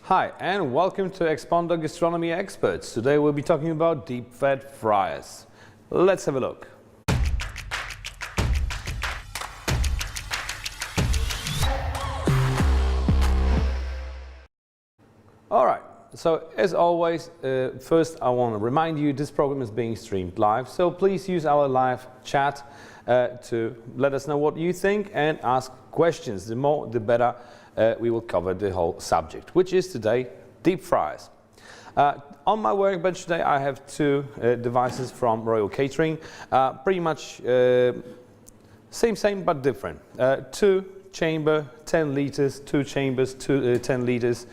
Hi and welcome to Expondo Gastronomy Experts. Today we'll be talking about deep fat fryers. Let's have a look. Alright, so as always, first I want to remind you this program is being streamed live, so please use our live chat to let us know what you think and ask questions. The more the better. We will cover the whole subject, which is today deep fryers. On my workbench today I have two devices from Royal Catering, pretty much same but different. Two chamber 10 liters, two chambers 10 liters,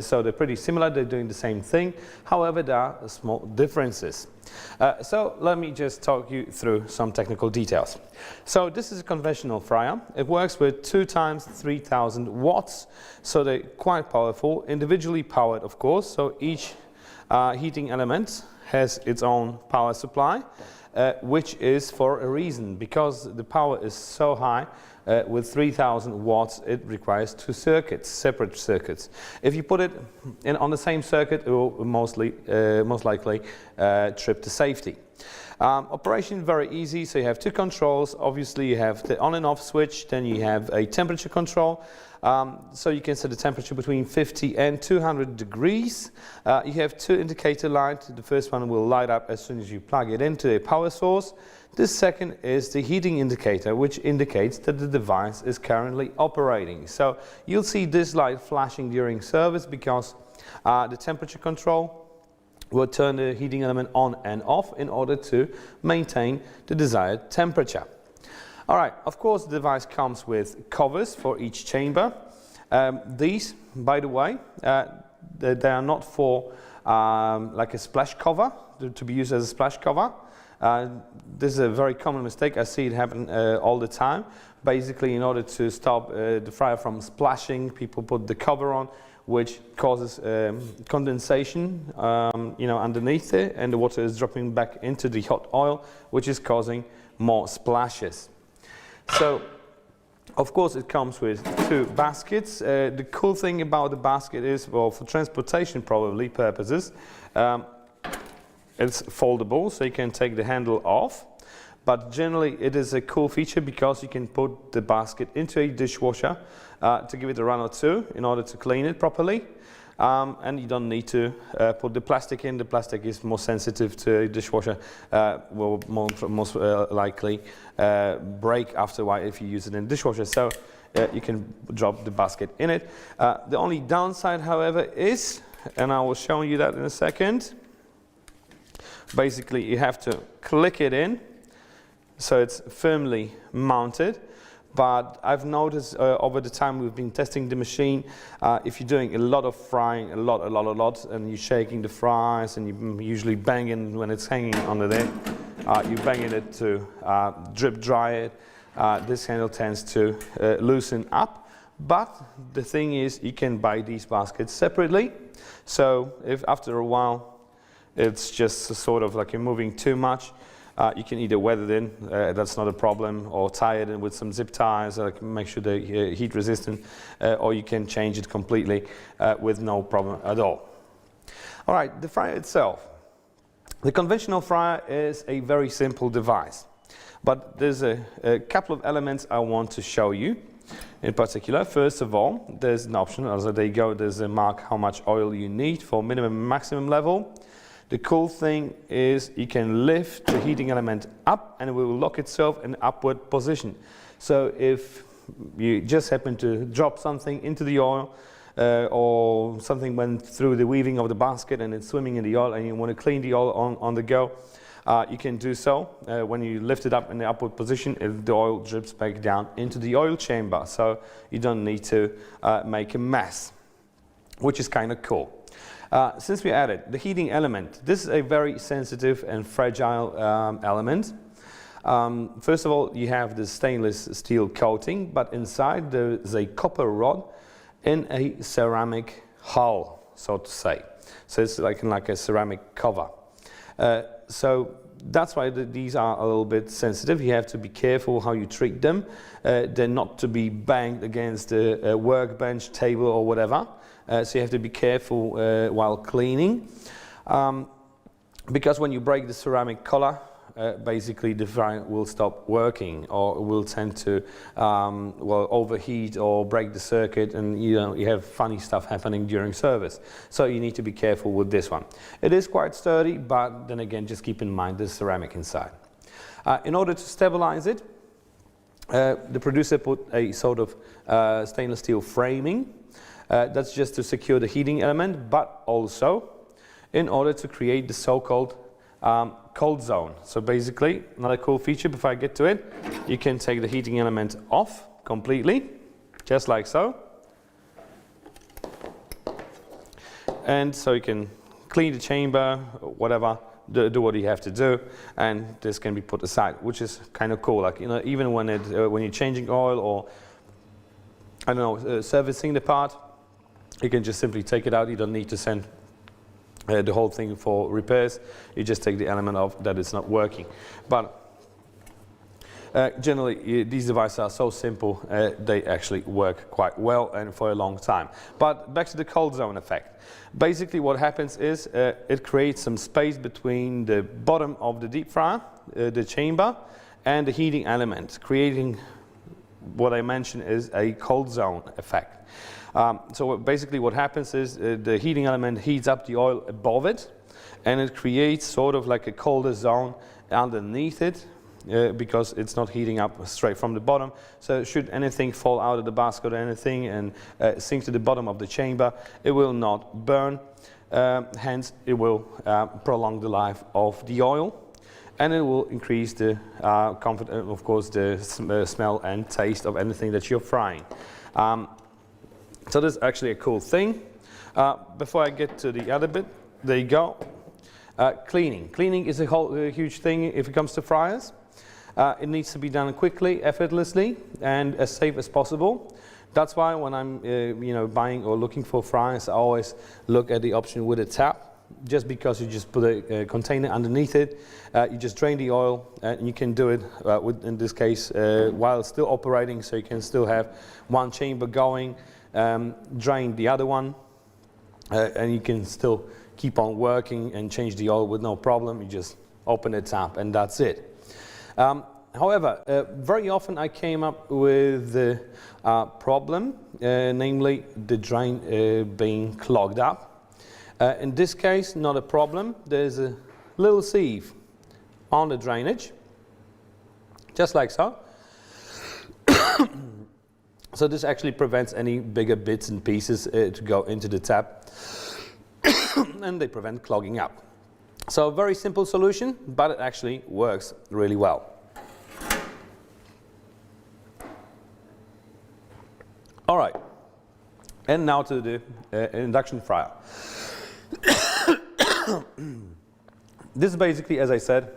so they're pretty similar, they're doing the same thing, however there are small differences. So let me just talk you through some technical details. So this is a conventional fryer. It works with 2 times 3000 watts, so they're quite powerful, individually powered of course, so each heating element has its own power supply, which is for a reason, because the power is so high. With 3000 watts it requires 2 circuits, separate circuits. If you put it on the same circuit it will most likely trip the safety. Operation very easy, so you have 2 controls. Obviously you have the on and off switch, then you have a temperature control, so you can set the temperature between 50 and 200 degrees. You have 2 indicator lights. The first one will light up as soon as you plug it into a power source. The second is the heating indicator, which indicates that the device is currently operating. So you'll see this light flashing during service because the temperature control will turn the heating element on and off in order to maintain the desired temperature. Alright, of course the device comes with covers for each chamber. These, by the way, they are not for like a splash cover, to be used as a splash cover. This is a very common mistake. I see it happen all the time. Basically, in order to stop the fryer from splashing, people put the cover on, which causes condensation, underneath it, and the water is dropping back into the hot oil, which is causing more splashes. So, of course, it comes with 2 baskets. The cool thing about the basket is, well, for transportation probably purposes, it's foldable, so you can take the handle off, but generally it is a cool feature because you can put the basket into a dishwasher to give it a run or 2 in order to clean it properly, and you don't need to put the plastic in. The plastic is more sensitive to a dishwasher, will most likely break after a while if you use it in a dishwasher, so you can drop the basket in it. The only downside, however, is, and I will show you that in a second, basically you have to click it in so it's firmly mounted, but I've noticed over the time we've been testing the machine, if you're doing a lot of frying, a lot, and you're shaking the fries and you usually banging when it's hanging under there, you're banging it to drip dry it, this handle tends to loosen up. But the thing is, you can buy these baskets separately, so if after a while it's just sort of like you're moving too much, you can either weather it in, that's not a problem, or tie it in with some zip ties, make sure they're heat resistant, or you can change it completely with no problem at all. Alright, the fryer itself. The conventional fryer is a very simple device, but there's a couple of elements I want to show you in particular. First of all, there's an option, as there you go, there's a mark how much oil you need for minimum and maximum level. The cool thing is you can lift the heating element up and it will lock itself in upward position. So if you just happen to drop something into the oil or something went through the weaving of the basket and it's swimming in the oil and you want to clean the oil on the go, you can do so. When you lift it up in the upward position, the oil drips back down into the oil chamber, so you don't need to make a mess, which is kind of cool. Since we added the heating element, this is a very sensitive and fragile element. First of all, you have the stainless steel coating, but inside there is a copper rod in a ceramic hull, so to say. So it's like a ceramic cover. So that's why these are a little bit sensitive. You have to be careful how you treat them. They're not to be banged against a workbench, table or whatever. So you have to be careful while cleaning. Because when you break the ceramic color, basically the fryer will stop working, or will tend to well, overheat or break the circuit, and you have funny stuff happening during service. So you need to be careful with this one. It is quite sturdy, but then again, just keep in mind the ceramic inside. In order to stabilize it, the producer put a sort of stainless steel framing. That's just to secure the heating element, but also in order to create the so-called cold zone. So basically, another cool feature before I get to it, you can take the heating element off completely, just like so. And so you can clean the chamber, whatever, do what you have to do, and this can be put aside, which is kind of cool. Like, even when you're changing oil or, I don't know, servicing the part, you can just simply take it out. You don't need to send the whole thing for repairs. You just take the element off that is not working. But generally, these devices are so simple, they actually work quite well and for a long time. But back to the cold zone effect. Basically what happens is it creates some space between the bottom of the deep fryer, the chamber, and the heating element, creating what I mentioned is a cold zone effect. So basically what happens is the heating element heats up the oil above it, and it creates sort of like a colder zone underneath it, because it's not heating up straight from the bottom. So should anything fall out of the basket or anything and sink to the bottom of the chamber, it will not burn. Hence it will prolong the life of the oil, and it will increase the comfort and of course the smell and taste of anything that you're frying. So this is actually a cool thing. Before I get to the other bit, there you go. Cleaning. Cleaning is a huge thing if it comes to fryers. It needs to be done quickly, effortlessly, and as safe as possible. That's why when I'm buying or looking for fryers, I always look at the option with a tap. Just because you just put a container underneath it, you just drain the oil, and you can do it in this case while still operating, so you can still have one chamber going, drain the other one, and you can still keep on working and change the oil with no problem. You just open the tap and that's it. However, very often I came up with the problem, namely the drain being clogged up. In this case, not a problem. There's a little sieve on the drainage, just like so. So this actually prevents any bigger bits and pieces to go into the tap, and they prevent clogging up. So a very simple solution, but it actually works really well. All right, and now to the induction fryer. This is basically, as I said,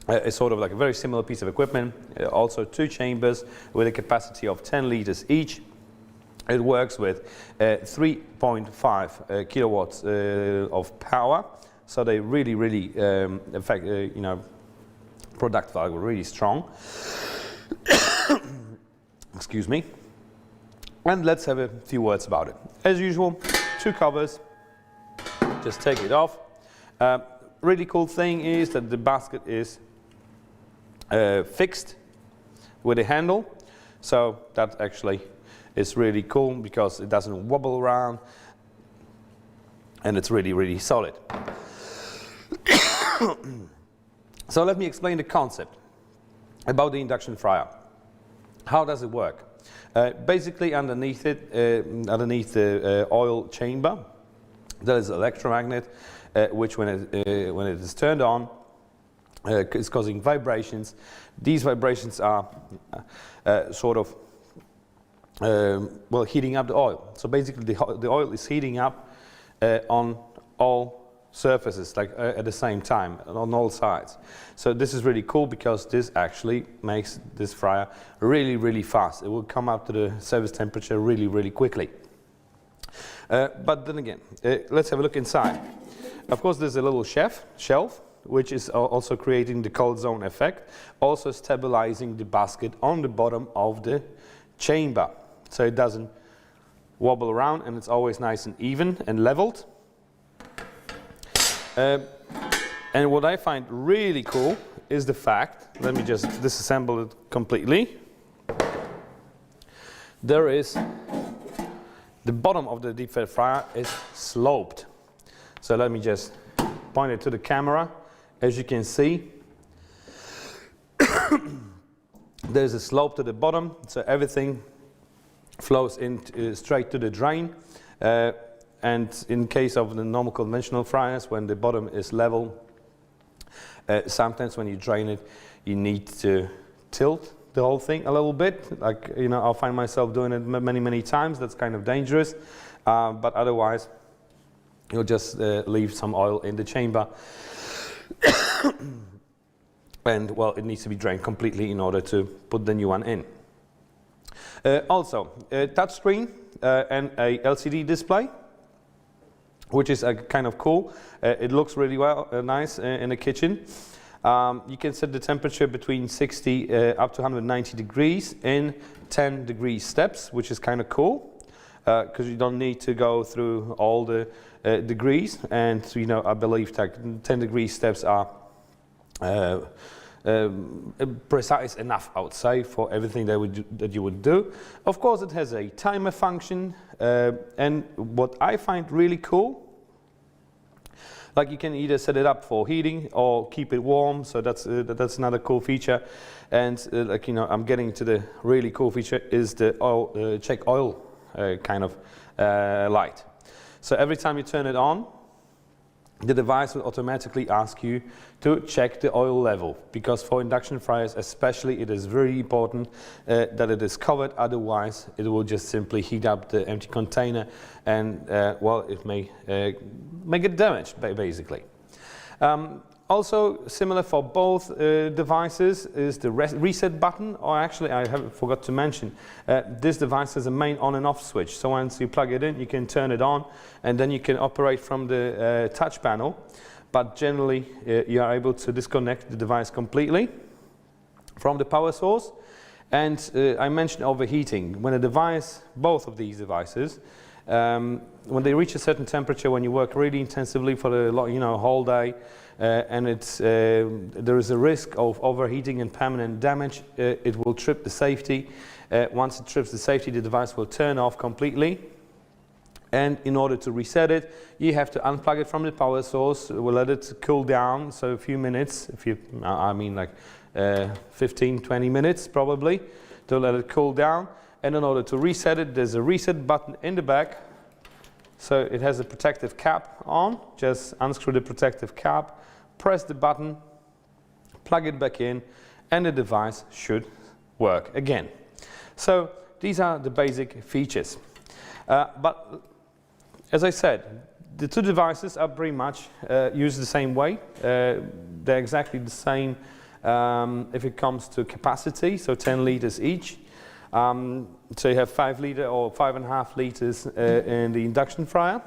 is sort of like a very similar piece of equipment. Also 2 chambers with a capacity of 10 liters each. It works with 3.5 kilowatts of power. So they really, product value really strong. Excuse me. And let's have a few words about it. As usual, 2 covers. Just take it off. Really cool thing is that the basket is fixed with a handle, so that actually is really cool because it doesn't wobble around, and it's really solid. So let me explain the concept about the induction fryer. How does it work? Basically underneath it, underneath the oil chamber, there is an electromagnet which when it is turned on, is causing vibrations. These vibrations are sort of heating up the oil. So basically the oil is heating up on all surfaces, like at the same time, on all sides. So this is really cool because this actually makes this fryer really fast. It will come up to the service temperature really quickly. But then again, let's have a look inside. Of course, there's a little shelf which is also creating the cold zone effect, also stabilizing the basket on the bottom of the chamber, so it doesn't wobble around and it's always nice and even and leveled. And what I find really cool is the fact, let me just disassemble it completely. There is, the bottom of the deep fat fryer is sloped. So let me just point it to the camera. As you can see, there's a slope to the bottom, so everything flows in straight to the drain. And in case of the normal conventional fryers, when the bottom is level, sometimes when you drain it, you need to tilt the whole thing a little bit. Like, you know, I'll find myself doing it many times. That's kind of dangerous. But otherwise, you'll just leave some oil in the chamber. And, well, it needs to be drained completely in order to put the new one in. Also, a touch screen and a LCD display, which is kind of cool. It looks really nice in the kitchen. You can set the temperature between 60 up to 190 degrees in 10 degree steps, which is kind of cool, because you don't need to go through all the degrees. And, you know, I believe that 10 degree steps are precise enough, I would say, for everything that you would do. Of course, it has a timer function, and what I find really cool, like, you can either set it up for heating or keep it warm, so that's another cool feature. And like, you know, I'm getting to the really cool feature is the oil, check oil kind of light. So every time you turn it on, the device will automatically ask you to check the oil level, because for induction fryers especially, it is very important that it is covered. Otherwise, it will just simply heat up the empty container, and well, it may get damaged, basically. Also, similar for both devices is the reset button, or actually I forgot to mention, this device has a main on and off switch. So once you plug it in, you can turn it on, and then you can operate from the touch panel. But generally, you are able to disconnect the device completely from the power source. And I mentioned overheating. When a device, both of these devices, when they reach a certain temperature, when you work really intensively for the whole day, and there is a risk of overheating and permanent damage, it will trip the safety. Once it trips the safety, the device will turn off completely. And in order to reset it, you have to unplug it from the power source. We'll let it cool down, so a few minutes, I mean like 15-20 minutes probably, to let it cool down. And in order to reset it, there's a reset button in the back. So it has a protective cap on. Just unscrew the protective cap, press the button, plug it back in, and the device should work again. So these are the basic features. But as I said, the two devices are pretty much used the same way. They're exactly the same if it comes to capacity, so 10 liters each. So you have 5 liter or 5.5 liters in the induction fryer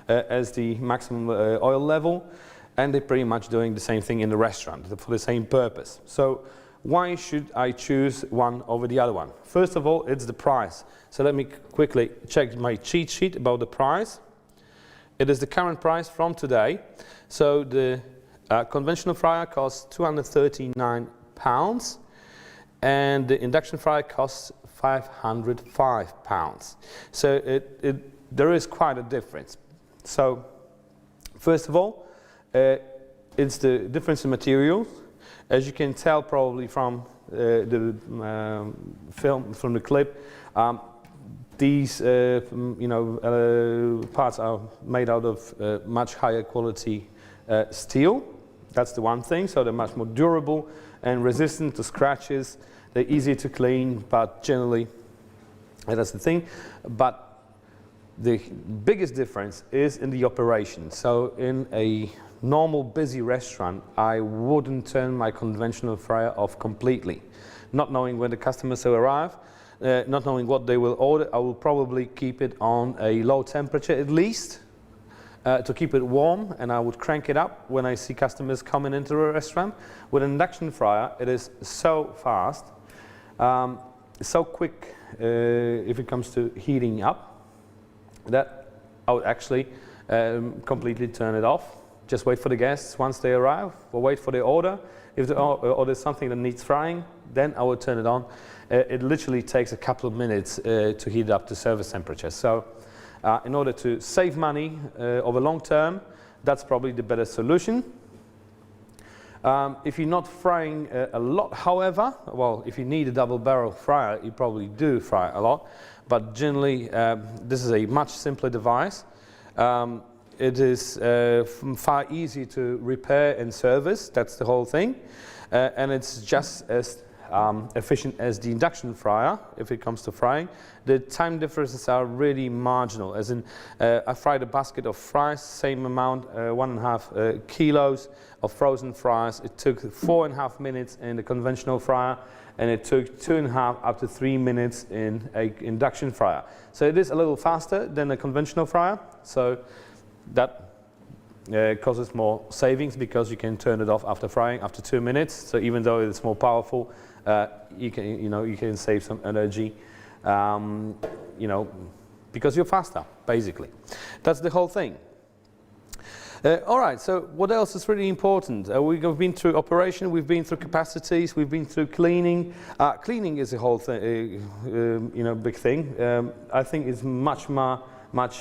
as the maximum oil level, and they're pretty much doing the same thing in the restaurant for the same purpose. So why should I choose one over the other one? First of all, it's the price. So let me quickly check my cheat sheet about the price. It is the current price from today. So the conventional fryer costs £239. And the induction fryer costs £505. So there is quite a difference. So first of all, it's the difference in materials. As you can tell probably from the film, from the clip, these parts are made out of much higher quality steel. That's the one thing, so they're much more durable and resistant to scratches. They're easier to clean, but generally, that's the thing. But the biggest difference is in the operation. So in a normal busy restaurant, I wouldn't turn my conventional fryer off completely. Not knowing when the customers will arrive, not knowing what they will order, I will probably keep it on a low temperature at least. to keep it warm, and I would crank it up when I see customers coming into a restaurant. With an induction fryer, it is so fast, so quick if it comes to heating up, that I would actually completely turn it off. Just wait for the guests once they arrive, or wait for the order. If the order is something that needs frying, then I would turn it on. It literally takes a couple of minutes to heat it up to service temperature. So in order to save money over long term, that's probably the better solution. If you're not frying a lot, however, well, if you need a double barrel fryer, you probably do fry a lot, but generally this is a much simpler device. It is far easier to repair and service, that's the whole thing, and it's just as efficient as the induction fryer if it comes to frying. The time differences are really marginal, as in I fried a basket of fries, same amount, 1.5 kilos of frozen fries. It took 4.5 minutes in the conventional fryer, and it took 2.5 up to 3 minutes in an induction fryer. So it is a little faster than a conventional fryer, so that causes more savings because you can turn it off after frying after 2 minutes. So even though it's more powerful, you can save some energy, because you're faster, basically. That's the whole thing. All right, so what else is really important? We've been through operation, we've been through capacities, we've been through cleaning. Cleaning is a whole thing, big thing. I think it's much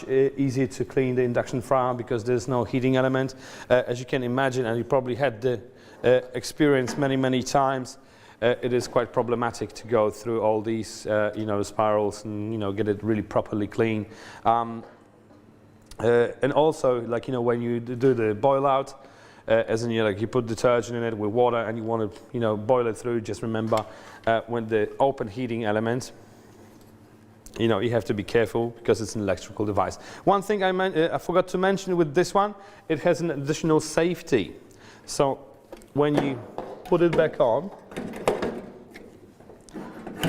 easier to clean the induction fryer because there's no heating element. As you can imagine, and you probably had the experience many times, it is quite problematic to go through all these spirals and get it really properly clean. And also, when you do the boil out, as in you put detergent in it with water and you want to boil it through, just remember when the open heating element, you have to be careful because it's an electrical device. One thing I forgot to mention with this one, it has an additional safety. So when you put it back on,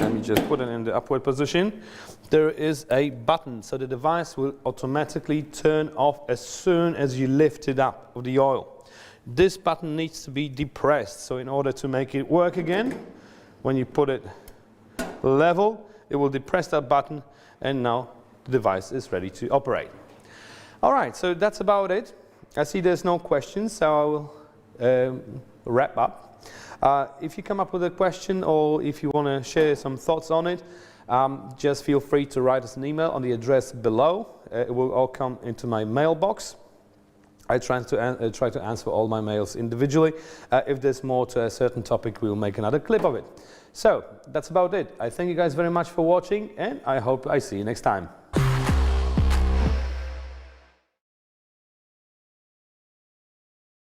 let me just put it in the upward position, there is a button, so the device will automatically turn off as soon as you lift it up with the oil. This button needs to be depressed, so in order to make it work again, when you put it level, it will depress that button, and now the device is ready to operate. All right, so that's about it. I see there's no questions, so I will wrap up. If you come up with a question or if you want to share some thoughts on it, just feel free to write us an email on the address below. It will all come into my mailbox. I try to answer all my mails individually. If there's more to a certain topic, we will make another clip of it. So that's about it. I thank you guys very much for watching, and I hope I see you next time.